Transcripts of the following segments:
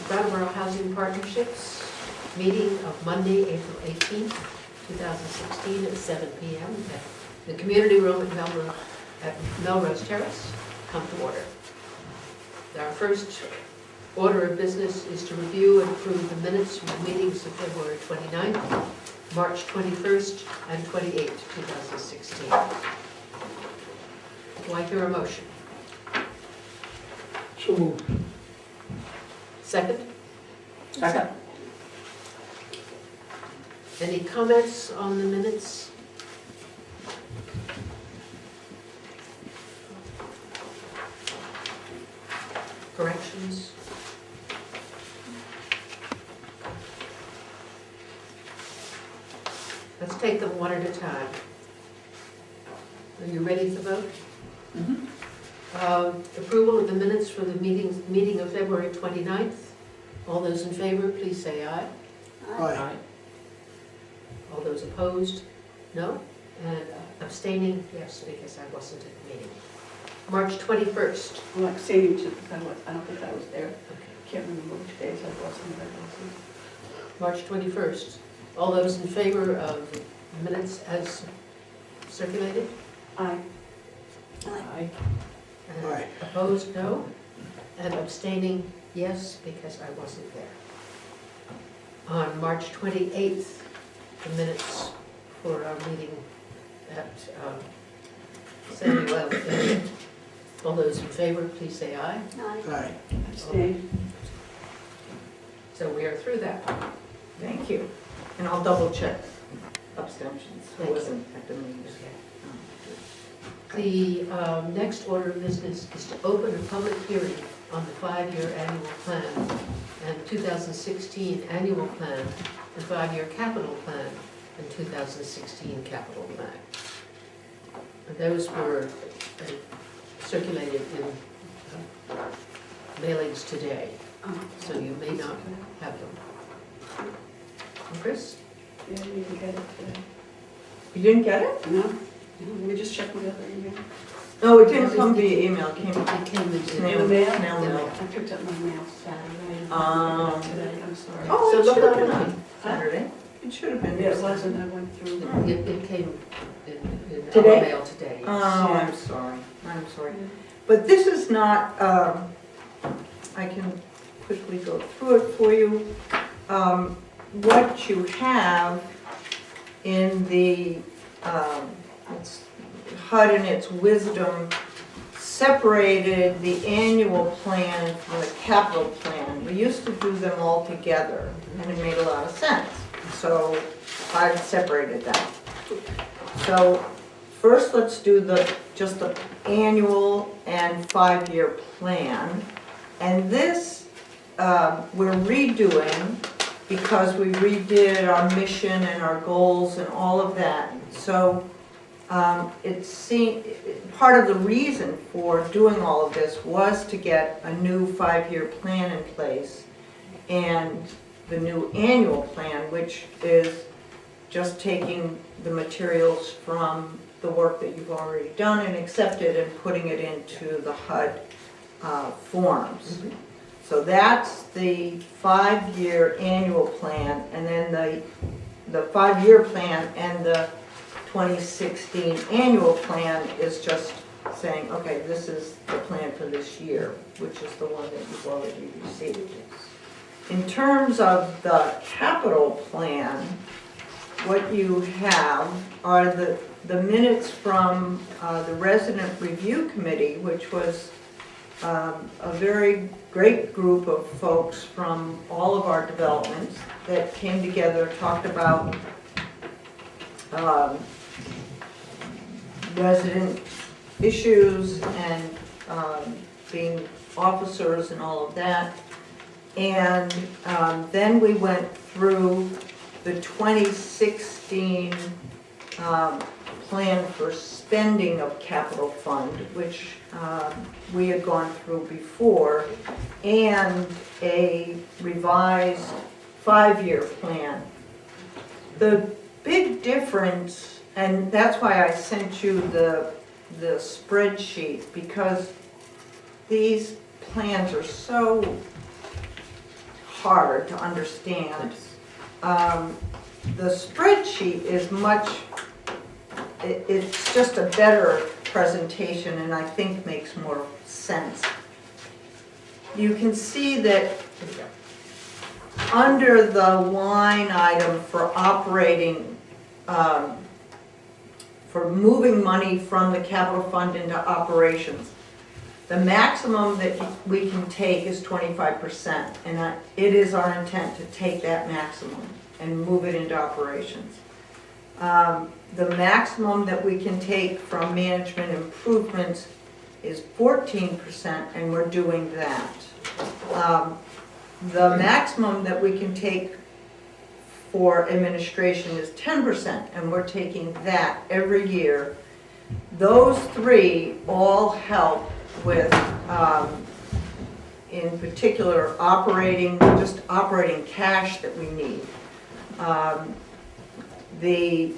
Brattleboro Housing Partnerships meeting of Monday, April 18th, 2016 at 7 p.m. at the community room at Melrose Terrace. Come to order. Our first order of business is to review and approve the minutes from the meetings of February 29th, March 21st, and 28th, 2016. Do I hear a motion? So moved. Second? Second. Any comments on the minutes? Corrections? Let's take them one at a time. Are you ready to vote? Mm-hmm. Approval of the minutes for the meeting of February 29th. All those in favor, please say aye. Aye. All those opposed, no? And abstaining, yes, because I wasn't at the meeting. March 21st. I'm like saying to, I don't think I was there. Okay. Can't remember which days I wasn't there. March 21st. All those in favor of the minutes as circulated? Aye. Aye. And Aye. opposed, no? And abstaining, yes, because I wasn't there. On March 28th, the minutes for our meeting at Samuel Elliott. All those in favor, please say aye. Aye. Abstain. So we are through that. Thank you. And I'll double check abstentions. Thank I you. wasn't at the meeting. The next order of business is to open a public hearing on the 5-year annual plan and 2016 annual plan and 5-year capital plan and 2016 capital plan. And those were circulated in mailings today, so you may not have them. Chris? Yeah, you didn't get it today. You didn't get it? No? Let me just check my other email. No, it didn't come via email. It came It came in snail mail? snail mail. I picked up my mail Saturday. Today, I'm sorry. Oh, So it look should have on been it. on Saturday. It should have been. Yeah, it wasn't, I went through. It came in our Today? mail today. Oh, I'm sorry. I'm sorry. But this is not, I can quickly go through it for you. What you have in the, HUD in its wisdom separated the annual plan from the capital plan. We used to do them all together, and it made a lot of sense. So I separated that. So first, let's do just the annual and 5-year plan. And this we're redoing because we redid our mission and our goals and all of that. So part of the reason for doing all of this was to get a new 5-year plan in place and the new annual plan, which is just taking the materials from the work that you've already done and accepted and putting it into the HUD forms. Mhm. So that's the 5-year annual plan, and then the 5-year plan and the 2016 annual plan is just saying, okay, this is the plan for this year, which is the one that you've already received. In terms of the capital plan, what you have are the minutes from the resident review committee, which was a very great group of folks from all of our developments that came together, talked about resident issues and being officers and all of that. And then we went through the 2016 plan for spending of capital fund, which we had gone through before, and a revised 5-year plan. The big difference, and that's why I sent you the spreadsheet, because these plans are so hard to understand. The spreadsheet is it's just a better presentation and I think makes more sense. You can see that under the line item for operating, for moving money from the capital fund into operations, the maximum that we can take is 25%, and it is our intent to take that maximum and move it into operations. The maximum that we can take from management improvements is 14%, and we're doing that. The maximum that we can take for administration is 10%, and we're taking that every year. Those three all help with, in particular, just operating cash that we need. The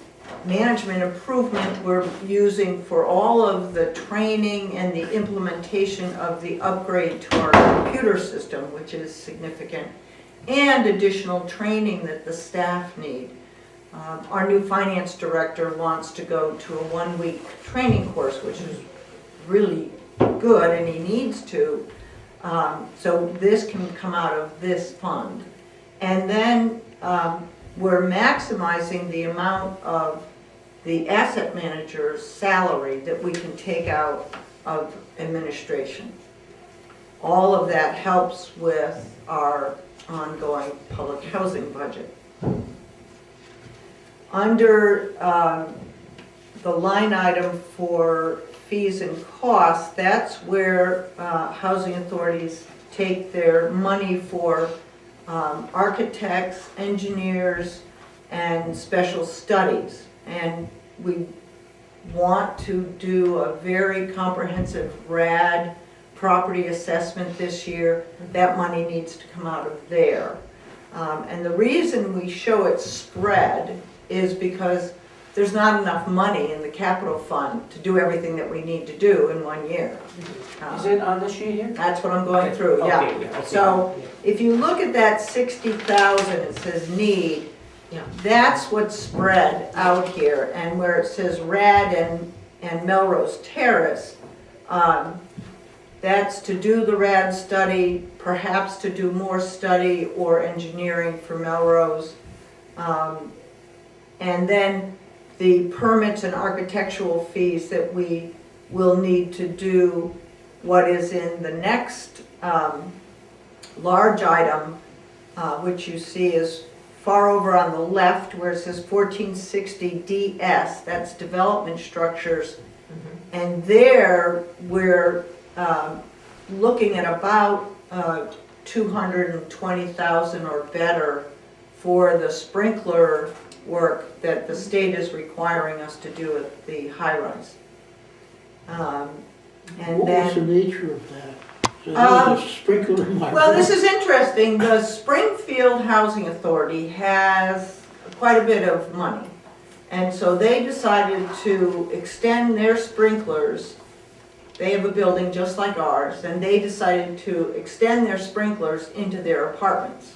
management improvement we're using for all of the training and the implementation of the upgrade to our computer system, which is significant, and additional training that the staff need. Our new finance director wants to go to a 1-week training course, which is really good, and he needs to. So this can come out of this fund. And then we're maximizing the amount of the asset manager's salary that we can take out of administration. All of that helps with our ongoing public housing budget. Under the line item for fees and costs, that's where housing authorities take their money for architects, engineers, and special studies. And we want to do a very comprehensive RAD property assessment this year. That money needs to come out of there. And the reason we show it spread is because there's not enough money in the capital fund to do everything that we need to do in 1 year. Is it on the sheet here? That's what I'm going Okay. through, yeah. Okay, yeah, okay. So if you look at that 60,000, it says need, Yeah. that's what's spread out here. And where it says RAD and Melrose Terrace, that's to do the RAD study, perhaps to do more study or engineering for Melrose. And then the permits and architectural fees that we will need to do what is in the next large item, which you see is far over on the left where it says 1460 DS, that's development structures. And there we're looking at about 220,000 or better for the sprinkler work that the state is requiring us to do at the high-rise. And What was the then, nature of that? So that was a sprinkler in my well, this room? is interesting. The Springfield Housing Authority has quite a bit of money. And so they decided to extend their sprinklers. They have a building just like ours, and they decided to extend their sprinklers into their apartments.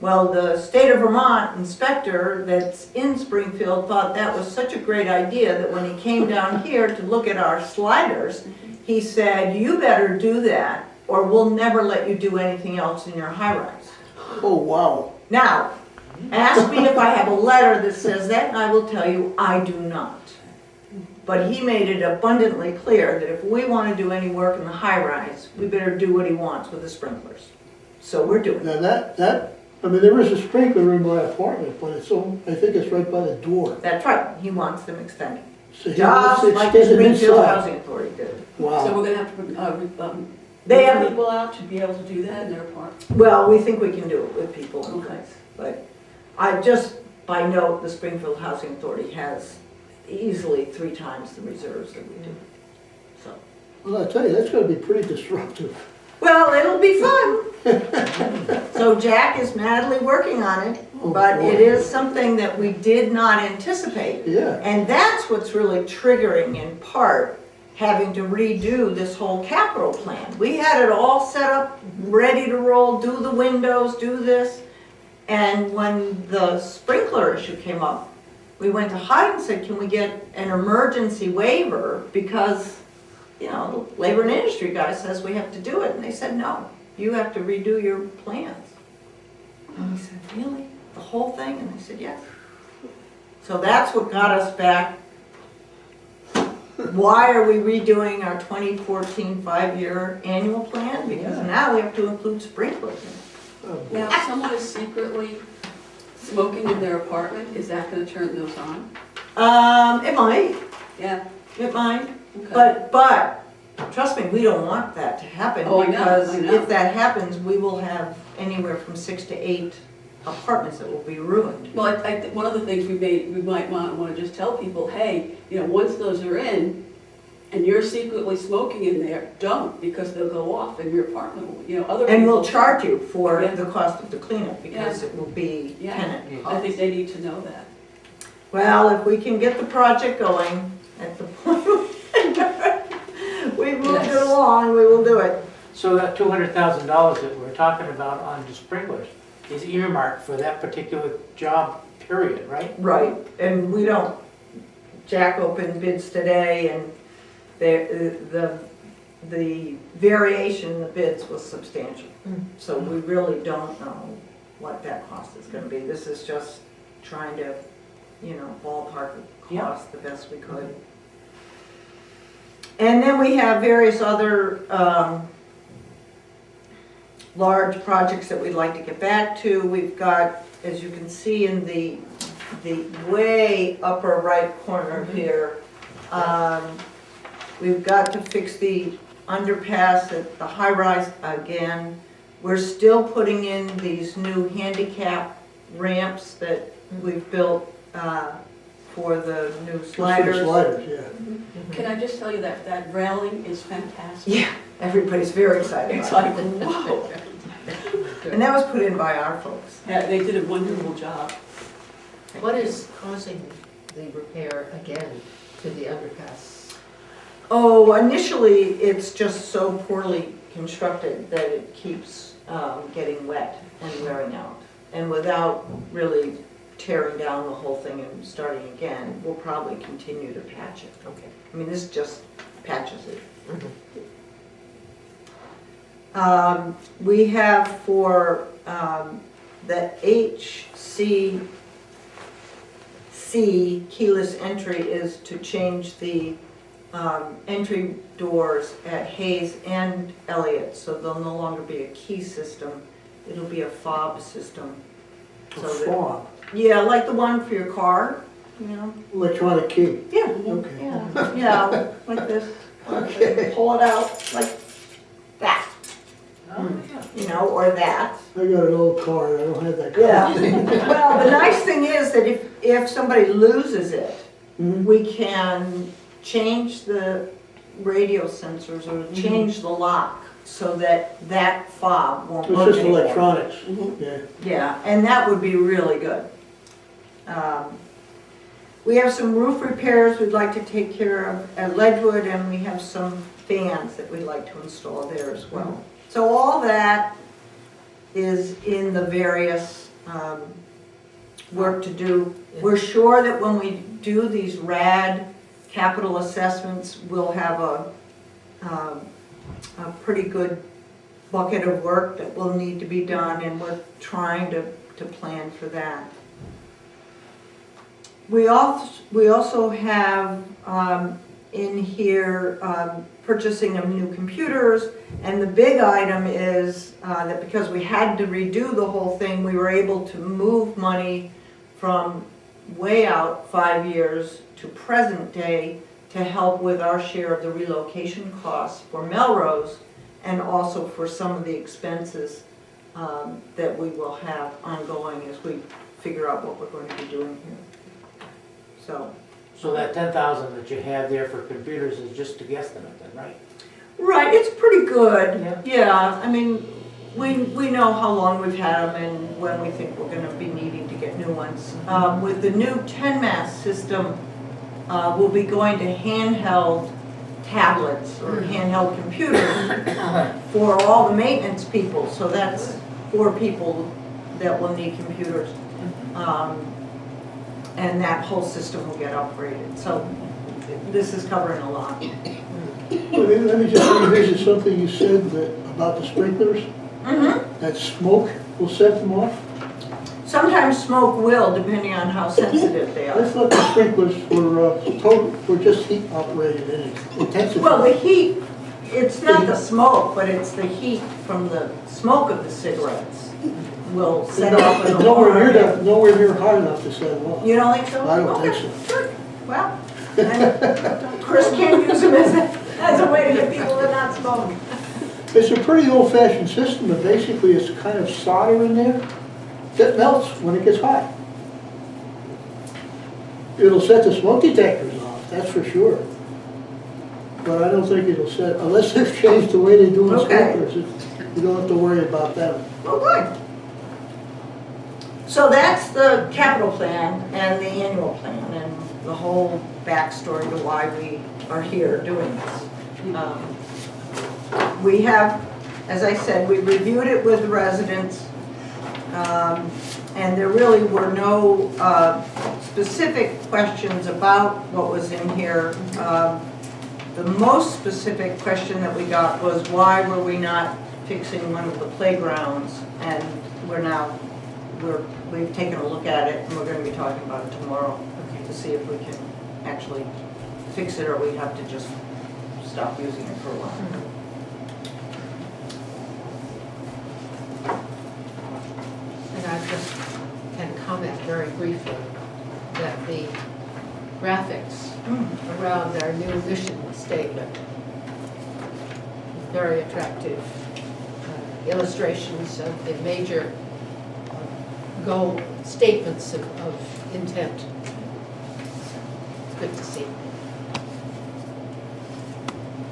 Well, the state of Vermont inspector that's in Springfield thought that was such a great idea that when he came down here to look at our sliders, he said, you better do that or we'll never let you do anything else in your high-rise. Oh, wow. Now, ask me if I have a letter that says that, and I will tell you I do not. But he made it abundantly clear that if we want to do any work in the high-rise, we better do what he wants with the sprinklers. So we're doing it. Now I mean, there is a sprinkler in my apartment, but it's I think it's right by the door. That's right, he wants them extended. So he wants Just to like the extend it Springfield inside. Housing Authority did. So Wow. we're gonna have to, They bring have- people out to be able to do that in their apartment? Well, we think we can do it with people in Okay. place. But I just, by note, the Springfield Housing Authority has easily 3 times the reserves that we do. So, Well, I tell you, that's gonna be pretty disruptive. well, it'll be fun. So Jack is madly working on it, Oh, but boy. it is something that we did not anticipate. Yeah. And that's what's really triggering in part having to redo this whole capital plan. We had it all set up, ready to roll, do the windows, do this. And when the sprinkler issue came up, we went to HUD and said, can we get an emergency waiver? Because, you know, the labor and industry guy says we have to do it. And they said, no, you have to redo your plans. And we said, really? The whole thing? And they said, yes. So that's what got us back. Why are we redoing our 2014 5-year annual plan? Because now we have to include sprinklers in it. Now, if someone is secretly smoking in their apartment, is that gonna turn those on? It might, Yeah, it might, okay. but trust me, we don't want that to happen. Oh, I know, Because I know. if that happens, we will have anywhere from 6 to 8 apartments that will be ruined. Well, one of the things we might want to just tell people, hey, you know, once those are in, and you're secretly smoking in there, don't, because they'll go off in your apartment, you know, other people. And we'll charge you for Yeah. the cost of the cleanup because it will be Yeah. tenant I think cost. they need to know that. Well, if we can get the project going at the point we've moved it Yes. along, we will do it. So that $200,000 that we're talking about on the sprinklers is earmarked for that particular job, period, right? Right, and we don't, Jack opened bids today and the variation in the bids was substantial. So we really don't know what that cost is gonna be. This is just trying to, you know, ballpark the cost the best we could. And then we have various other large projects that we'd like to get back to. We've got, as you can see in the way upper right corner here, we've got to fix the underpass at the high rise again. We're still putting in these new handicap ramps that we've built for the new sliders. Sliders, yeah. Can I just tell you that railing is fantastic? Yeah, everybody's very excited It's about like, it. whoa. And that was put in by our folks. Yeah, they did a wonderful job. What is causing the repair again to the underpass? Oh, initially, it's just so poorly constructed that it keeps getting wet and wearing out. And without really tearing down the whole thing and starting again, we'll probably continue to patch it. Okay. I mean, this just patches it. We have for the HCC keyless entry is to change the entry doors at Hayes and Elliott, so there'll no longer be a key system, it'll be a fob system. A So that- fob, Yeah, like the one for your car, you know? electronic key. Yeah, Okay. yeah, like this. Okay. Pull it out like that, Oh, yeah. you know, or that. I got an old car, I don't have that car. Yeah. Well, the nice thing is that if somebody loses it, Mhm. we can change the radio sensors or change the lock so that that fob won't It's work just anymore. electronics, Mhm. yeah. Yeah, and that would be really good. We have some roof repairs we'd like to take care of at Ledgewood, and we have some fans that we'd like to install there as well. So all that is in the various work to do. We're sure that when we do these RAD capital assessments, we'll have a pretty good bucket of work that will need to be done, and we're trying to plan for that. We also have in here purchasing of new computers, and the big item is that because we had to redo the whole thing, we were able to move money from way out 5 years to present day to help with our share of the relocation costs for Melrose, and also for some of the expenses that we will have ongoing as we figure out what we're going to be doing here. So that 10,000 that you have there for computers is just a guesstimate then, right? Right, it's pretty good. Yeah. Yeah, I mean, we know how long we've had them and when we think we're gonna be needing to get new ones. With the new 10-mast system, we'll be going to handheld tablets or handheld computers for all the maintenance people, so that's 4 people that will need computers. And that whole system will get upgraded, so this is covering a lot. Let me just revisit something you said about the sprinklers, that smoke will set them off. Sometimes smoke will, depending on how sensitive they I are. thought the sprinklers were just heat operated and intensive. Well, the heat, it's not the smoke, but it's the heat from the smoke of the cigarettes will set off an alarm. Nowhere near hot enough to set them off. You don't think so? I don't Okay, think so. good. Well, then Chris can use them as a way to get people to not smoke. It's a pretty old-fashioned system, and basically it's kind of solder in there that melts when it gets hot. It'll set the smoke detectors off, that's for sure. But I don't think it'll set, unless they've changed the way they do the Okay. sprinklers, you don't have to worry about them. Well, good. So that's the capital plan and the annual plan and the whole backstory to why we are here doing this. We have, as I said, we reviewed it with the residents, and there really were no specific questions about what was in here. The most specific question that we got was why were we not fixing one of the playgrounds, and we've taken a look at it, and we're going to be talking about it tomorrow to see if we can actually fix it, or we have to just stop using it for a while. And I just can comment very briefly that the graphics around our new mission statement, very attractive illustrations of the major goal statements of intent. It's good to see.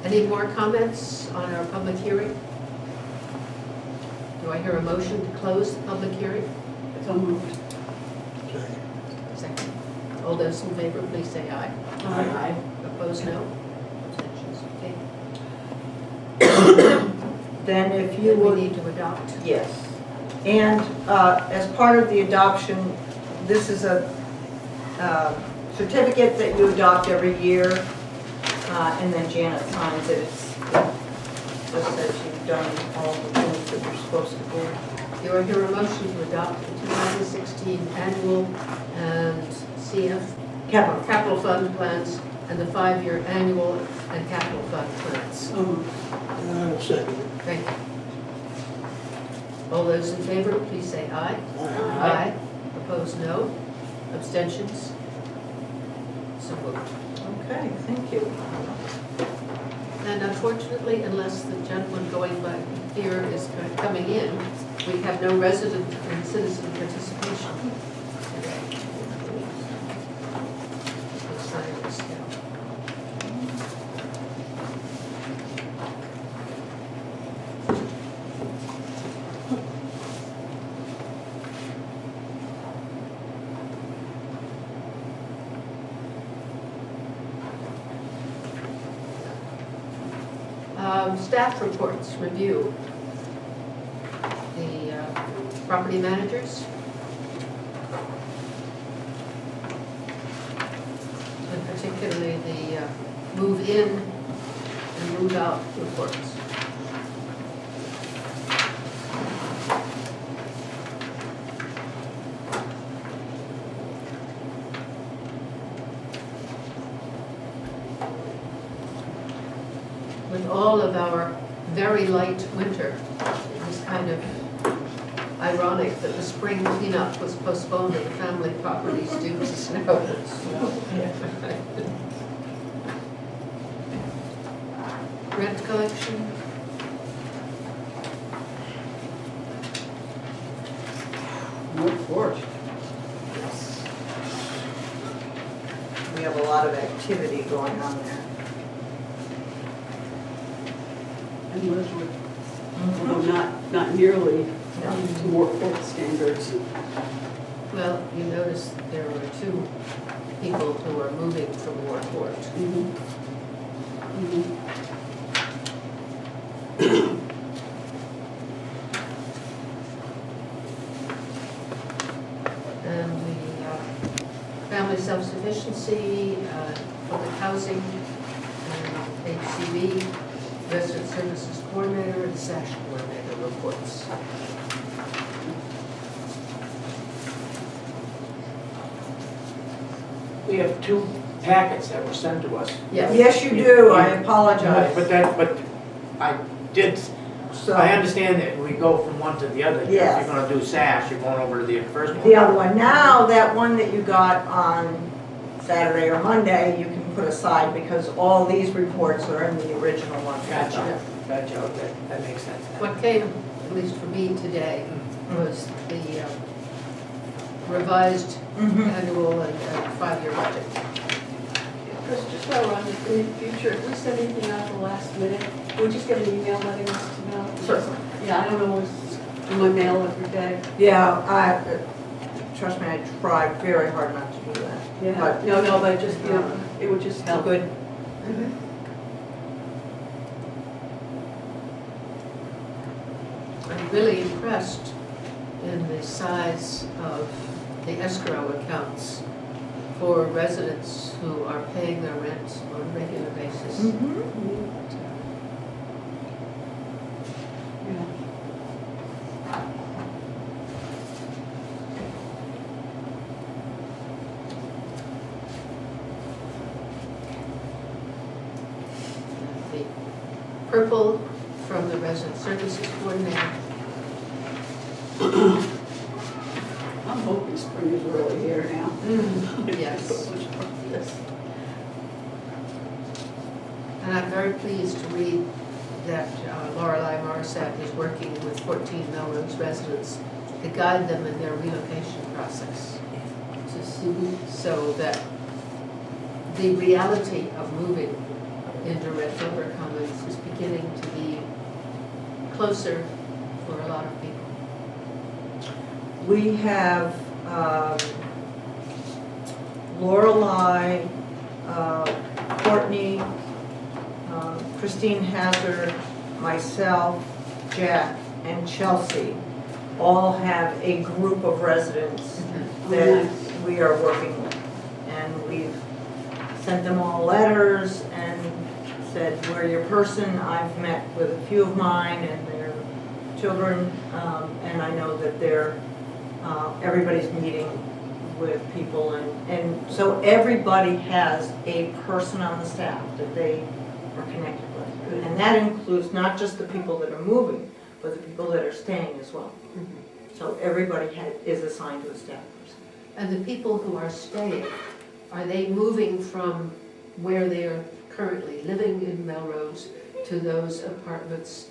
Any more comments on our public hearing? Do I hear a motion to close the public hearing? So moved. Second. All those in favor, please say aye. Aye. Opposed, no. Abstentions, okay. Then if you Then we would, need to adopt. yes. And as part of the adoption, this is a certificate that you adopt every year, and then Janet signs it. It just says you've done all the things that you're supposed to do. Do I hear a motion to adopt the 2016 annual and CF capital fund plans and the 5-year annual and capital fund plans? So moved. I'll second it. Thank you. All those in favor, please say aye. Aye. Opposed, no. Abstentions? So moved. Okay, thank you. And unfortunately, unless the gentleman going by here is coming in, we have no resident and citizen participation today. Let's sign this down. Staff reports, review. The property managers. And particularly the move in and move out reports. With all of our very light winter, it was kind of ironic that the spring cleanup was postponed and family properties due to snow. Rent collection. North Porch. We have a lot of activity going on there. And Lizzwood, although not nearly to North Porch standards. Well, you notice there were 2 people who are moving from Warport. And family self-sufficiency, public housing, and HCB, resident services coordinator, and SASH coordinator reports. We have 2 packets that were sent to us. Yes, you do, I apologize. But I did, So, I understand that we go from one to the other. If Yes. you're gonna do SASH, you're going over to the first one. the other one, now that one that you got on Saturday or Monday, you can put aside because all these reports are in the original one. Gotcha, okay, that makes sense. What came, at least for me today, was the revised Mhm. annual and 5-year budget. Chris, just while we're on this, in the future, if we send anything out at the last minute, we'll just get an email letting us know. Certainly. Yeah, I don't always do my mail every day. Yeah, trust me, I try very hard not to do that. Yeah, But- no, but just, you know, it would just help. Good. I'm really impressed in the size of the escrow accounts for residents who are paying their rent on a regular basis. Mhm. Yeah. The purple from the resident services coordinator. I'm hoping spring is really here now. Yes. Yes. And I'm very pleased to read that Lorelei Morissette is working with 14 Melrose residents to guide them in their relocation process. So that the reality of moving into Red Clover Commons is beginning to be closer for a lot of people. We have Lorelei, Courtney, Christine Hazard, myself, Jack, and Chelsea all have a group of residents that we are working with. And we've sent them all letters and said, we're your person. I've met with a few of mine and their children, and I know that they're, everybody's meeting with people, and so everybody has a person on the staff that they are connected with. And that includes not just the people that are moving, but the people that are staying as well. So everybody is assigned to a staff person. And the people who are staying, are they moving from where they are currently living in Melrose to those apartments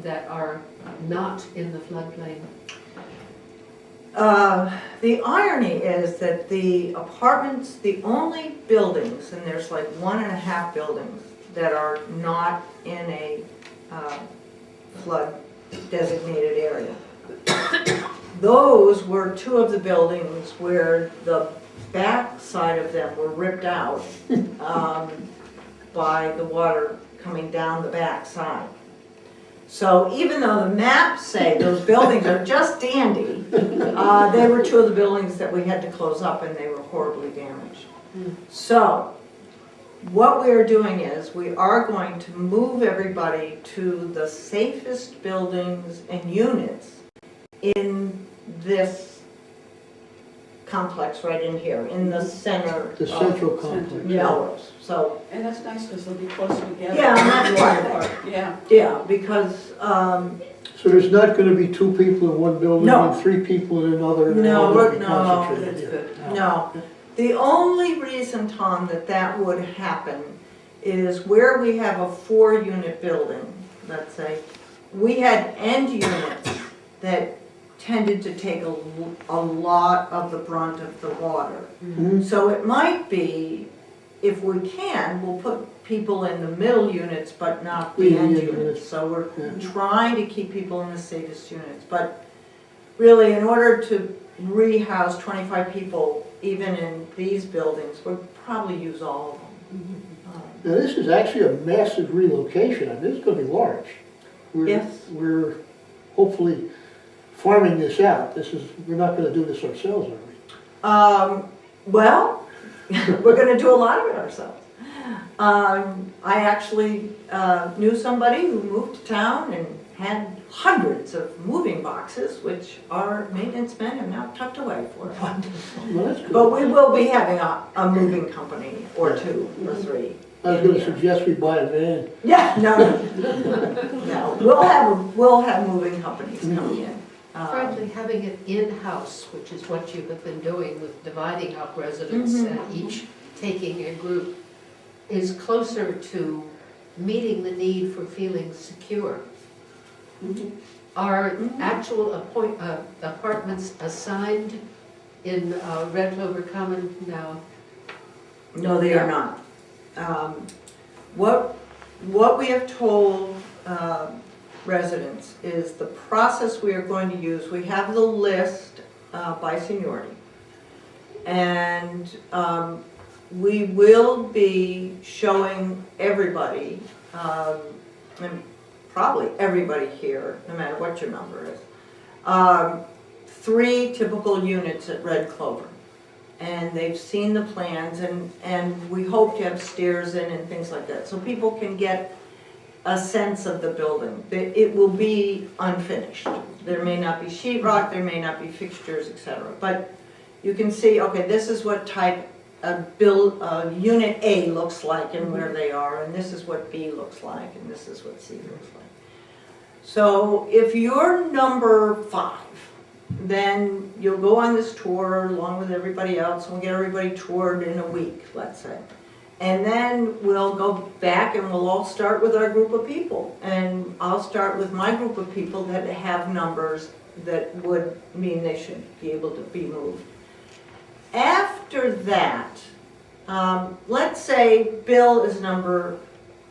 that are not in the floodplain? The irony is that the apartments, the only buildings, and there's like 1.5 buildings that are not in a flood designated area. Those were 2 of the buildings where the back side of them were ripped out by the water coming down the back side. So even though the maps say those buildings are just dandy, they were 2 of the buildings that we had to close up and they were horribly damaged. So what we are doing is we are going to move everybody to the safest buildings and units in this complex right in here, in the center The of central complex. Melrose. So, And that's nice because they'll be closer together. yeah, and that's why, Yeah. yeah, because, So there's not gonna be 2 people in one building No. and 3 people in another? and No, all that no, concentrated That's here? good. no. The only reason, Tom, that would happen is where we have a 4-unit building, let's say, we had end units that tended to take a lot of the brunt of the water. Mhm. So it might be, if we can, we'll put people in the middle units, but not the Yeah, end yeah, units. So we're Yeah. trying to keep people in the safest units. But really, in order to rehouse 25 people, even in these buildings, we'll probably use all of them. Now, this is actually a massive relocation. I mean, it's gonna be large. Yes. We're hopefully farming this out. We're not gonna do this ourselves, are we? Well, we're gonna do a lot of it ourselves. I actually knew somebody who moved to town and had hundreds of moving boxes, which our maintenance men have now tucked away for us. Well, that's good. But we will be having a moving company or two or three. I was in gonna here. suggest we buy a van. Yeah, no. We'll have moving companies coming in. Frankly, having it in-house, which is what you have been doing with dividing up residents and each taking a group, is closer to meeting the need for feeling secure. Are actual apartments assigned in Red Clover Common now? No, they are not. What we have told residents is the process we are going to use, we have the list by seniority. And we will be showing everybody, and probably everybody here, no matter what your number is, 3 typical units at Red Clover. And they've seen the plans, and we hope to have stairs in and things like that, so people can get a sense of the building. It will be unfinished. There may not be sheetrock, there may not be fixtures, etc. But you can see, okay, this is what type of unit A looks like and where they are, and this is what B looks like, and this is what C looks like. So if you're number 5, then you'll go on this tour along with everybody else, and we'll get everybody toured in a week, let's say. And then we'll go back and we'll all start with our group of people. And I'll start with my group of people that have numbers that would mean they should be able to be moved. After that, let's say Bill is number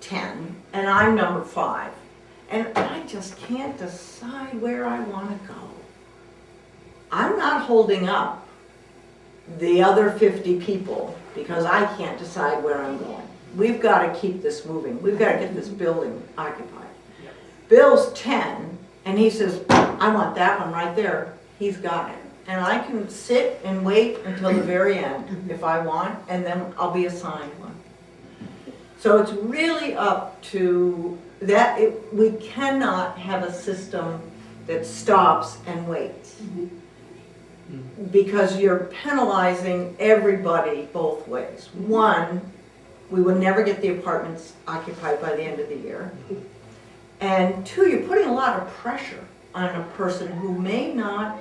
10 and I'm number 5. And I just can't decide where I want to go. I'm not holding up the other 50 people because I can't decide where I'm going. We've got to keep this moving. We've got to get this building occupied. Yep. Bill's 10, and he says, I want that one right there. He's got it. And I can sit and wait until the very end if I want, and then I'll be assigned one. So it's really up to that. We cannot have a system that stops and waits. Because you're penalizing everybody both ways. One, we will never get the apartments occupied by the end of the year. And 2, you're putting a lot of pressure on a person who may not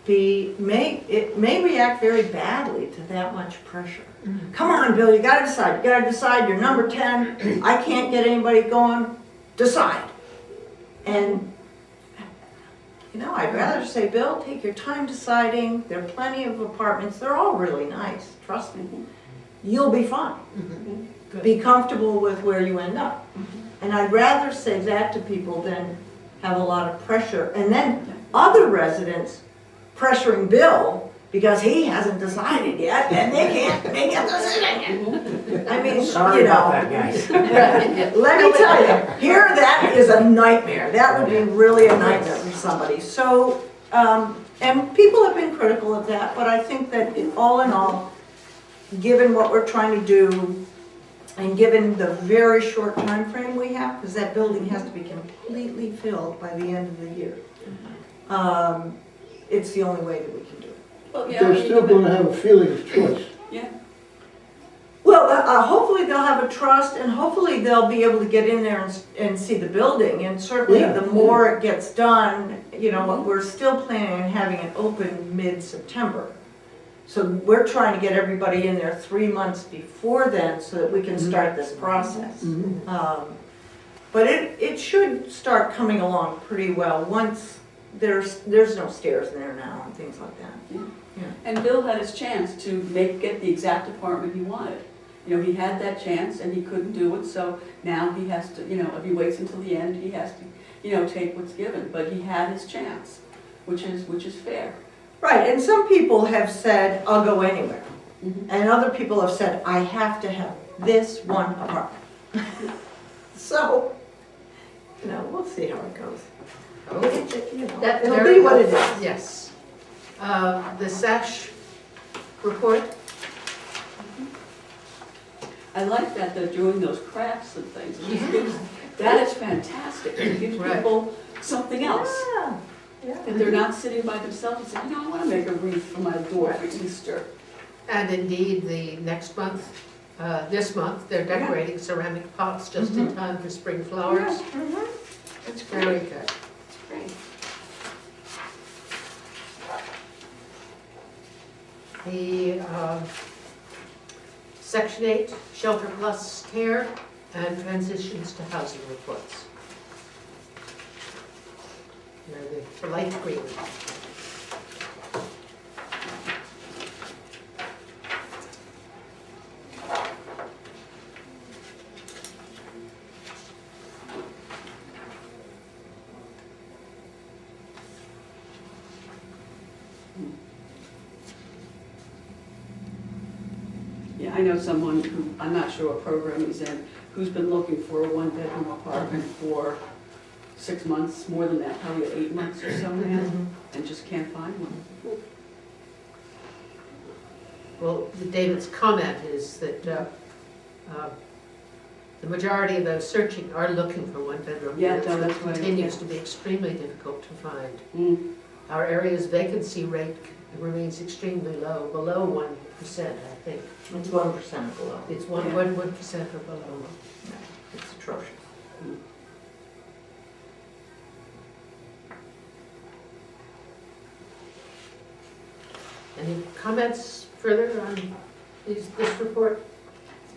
be, it may react very badly to that much pressure. Come on, Bill, you gotta decide, you're number 10, I can't get anybody going, decide. And you know, I'd rather say, Bill, take your time deciding. There are plenty of apartments. They're all really nice. Trust me. You'll be fine. Be comfortable with where you end up. And I'd rather say that to people than have a lot of pressure. And then other residents pressuring Bill because he hasn't decided yet, and they can't make a decision. I mean, Sorry you know. about that, guys. Let me tell you, here that is a nightmare. That would be really a nightmare for somebody. So, and people have been critical of that, but I think that all in all, given what we're trying to do, and given the very short time frame we have, because that building has to be completely filled by the end of the year, it's the only way that we can do it. Well, yeah, They're still going to have a feeling of choice. Yeah. Well, hopefully they'll have a trust, and hopefully they'll be able to get in there and see the building. And certainly the more it gets done, you know, we're still planning on having it open mid-September. So we're trying to get everybody in there 3 months before then so that we can start this process. But it should start coming along pretty well once there's no stairs in there now and things like that. Yeah. And Bill had his chance to get the exact apartment he wanted. You know, he had that chance and he couldn't do it, so now he has to, you know, if he waits until the end, he has to, you know, take what's given. But he had his chance, which is fair. Right, and some people have said, I'll go anywhere. And other people have said, I have to have this one apartment. So, we'll see how it goes. That It'll very be what it helpful. is. Yes. The SASH report, I like that they're doing those crafts and things. It just Yeah. gives- That is fantastic. It gives Right. people something else. Yeah. That they're not sitting by themselves and saying, I want to make a wreath for my door for Easter. and indeed, the next month, this month, they're decorating ceramic pots just in time for spring flowers. Mhm. It's very good. Great. The Section 8, Shelter Plus Care and Transitions to Housing Reports. They're the light green. Yeah, I know someone who, I'm not sure what program he's in, who's been looking for a one-bedroom apartment for 6 months, more than that, probably 8 months or so now, and just can't find one. Well, David's comment is that the majority of those searching are looking for one-bedroom Yeah, units. no, and that's it right, continues yeah. to be extremely difficult to find. Mm. Our area's vacancy rate remains extremely low, below 1%, I think. It's 1% below. It's Yeah. 1% or below. It's atrocious. Any comments further on this report?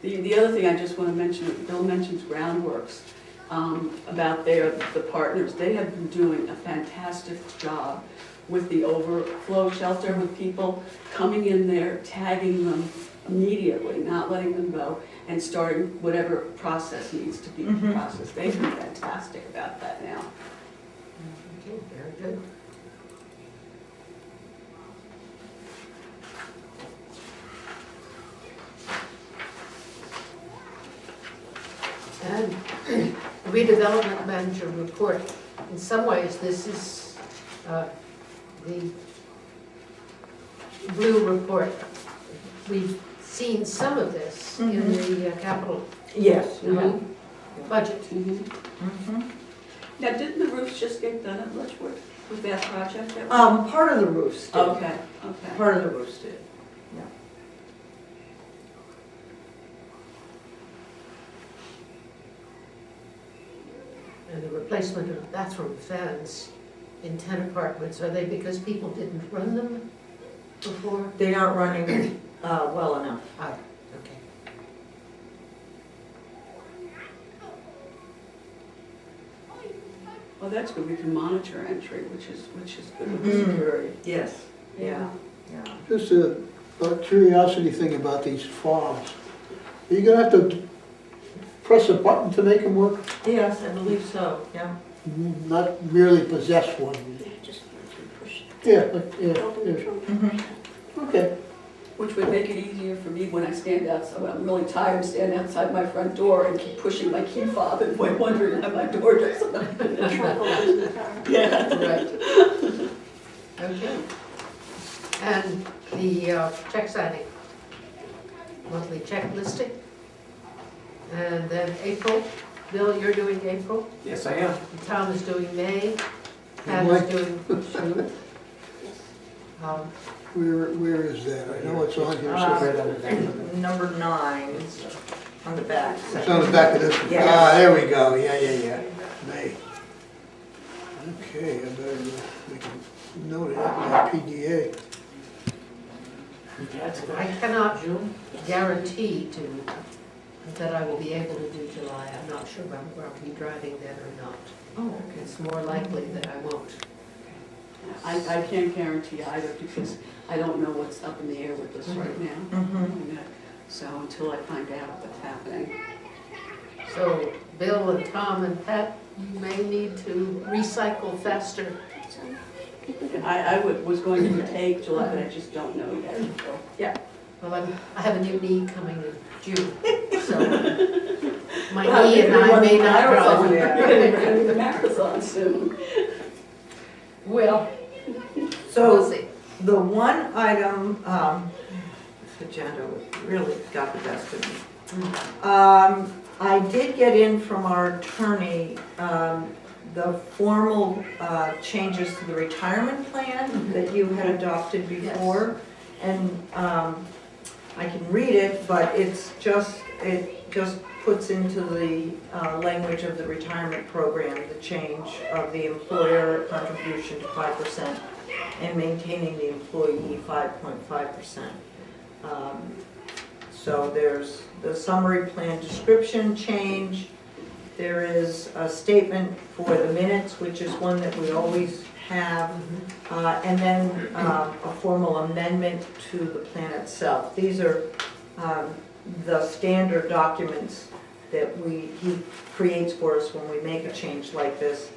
The other thing I just want to mention, Bill mentions Groundworks, about the partners. They have been doing a fantastic job with the overflow shelter, with people coming in there, tagging them immediately, not letting them go, and starting whatever process needs to be Mhm. processed. They've been fantastic about that now. Okay, very good. And the redevelopment manager report, in some ways, this is the blue report. We've seen some of this in the capital Yes. budget. Mhm. Now, didn't the roofs just get done at Litchwood with that project? that was- Part of the roofs did. Okay, okay. Part of the roofs did. And the replacement of bathroom fans in 10 apartments, are they because people didn't run them before? They aren't running well enough. Ah, okay. Well, that's good. We can monitor entry, which is good with Mhm. security. Yes. Yeah. Just a curiosity thing about these fobs. Are you gonna have to press a button to make them work? Yes, I believe so, yeah. Not merely possess one? Yeah, Mhm. okay. Which would make it easier for me when I stand outside, when I'm really tired, stand outside my front door and keep pushing my key fob and wondering how my door doesn't open. Yeah. Right. Okay. And the check signing, monthly check listing. And then April, Bill, you're doing April, Yes, I am. Tom is doing May, Pat is Mike. doing June. Where is that? I know it's on here Right somewhere. on the back of it. Number 9 on the back. It's on the back of this one. Yeah. Ah, there we go, yeah. May. Okay, I better make a note of that in my PDA. That's good. I cannot guarantee that I will be able to do July. I'm not sure whether I'll be driving then or not. Oh, It's more likely that I won't. I can't guarantee either because I don't know what's up in the air with this right now. Mhm. So until I find out what's happening. So Bill and Tom and Pat, you may need to recycle faster. I was going to take July, but I just don't know yet. So, yeah. Well, I have a new knee coming in June. so my Well, knee and I may not marathon. drive. You're gonna do the marathon soon. Well, we'll So see. the one item, this agenda really got the best of me. I did get in from our attorney, the formal changes to the retirement plan that you had adopted before. And I can read it, but it just puts into the language of the retirement program, the change of the employer contribution to 5% and maintaining the employee 5.5%. So there's the summary plan description change. There is a statement for the minutes, which is one that we always have, and then a formal amendment to the plan itself. These are the standard documents that he creates for us when we make a change like this.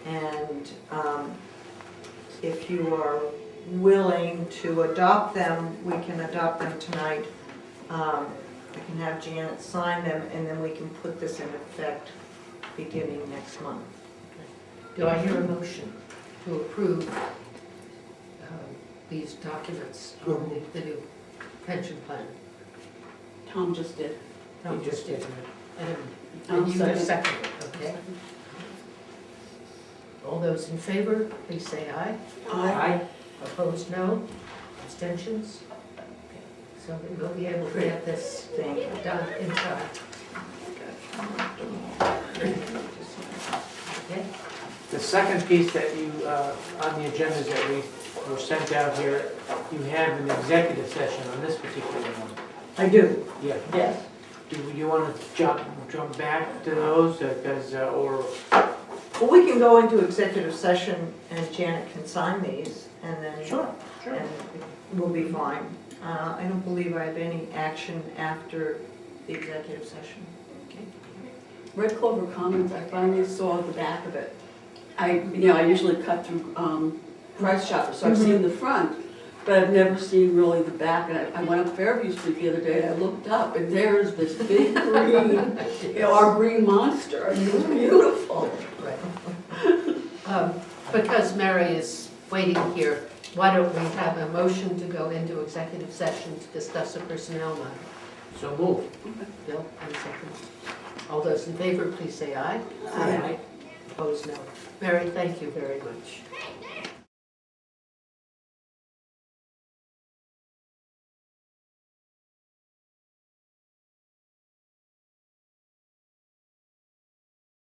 And if you are willing to adopt them, we can adopt them tonight. I can have Janet sign them, and then we can put this in effect beginning next month. Do I hear a motion to approve these documents on the new pension plan? Tom just did. No, You just did it. And you Second. second it, okay? All those in favor, please say aye. Aye. Opposed, no. Abstentions? So we will be able to get this Thank you. done in time. Okay? The second piece that you, on the agendas that we were sent out here, you have an executive session on this particular one. I do, Yeah. yes. Do you want to jump back to those, because, or, Well, we can go into executive session and Janet can sign these and then. Sure. And we'll be fine. I don't believe I have any action after the executive session. Okay. Red Clover Commons, I finally saw the back of it. I usually cut through Price Chopper, so I've seen the front, but I've never seen really the back. And I went up Fairview Street the other day, and I looked up, and there's this big green, our green monster. I mean, it was beautiful. Right. Because Mary is waiting here, why don't we have a motion to go into executive session to discuss a personnel matter? so move. Bill, and second. All those in favor, please say aye. Aye. Opposed, no. Mary, thank you very much.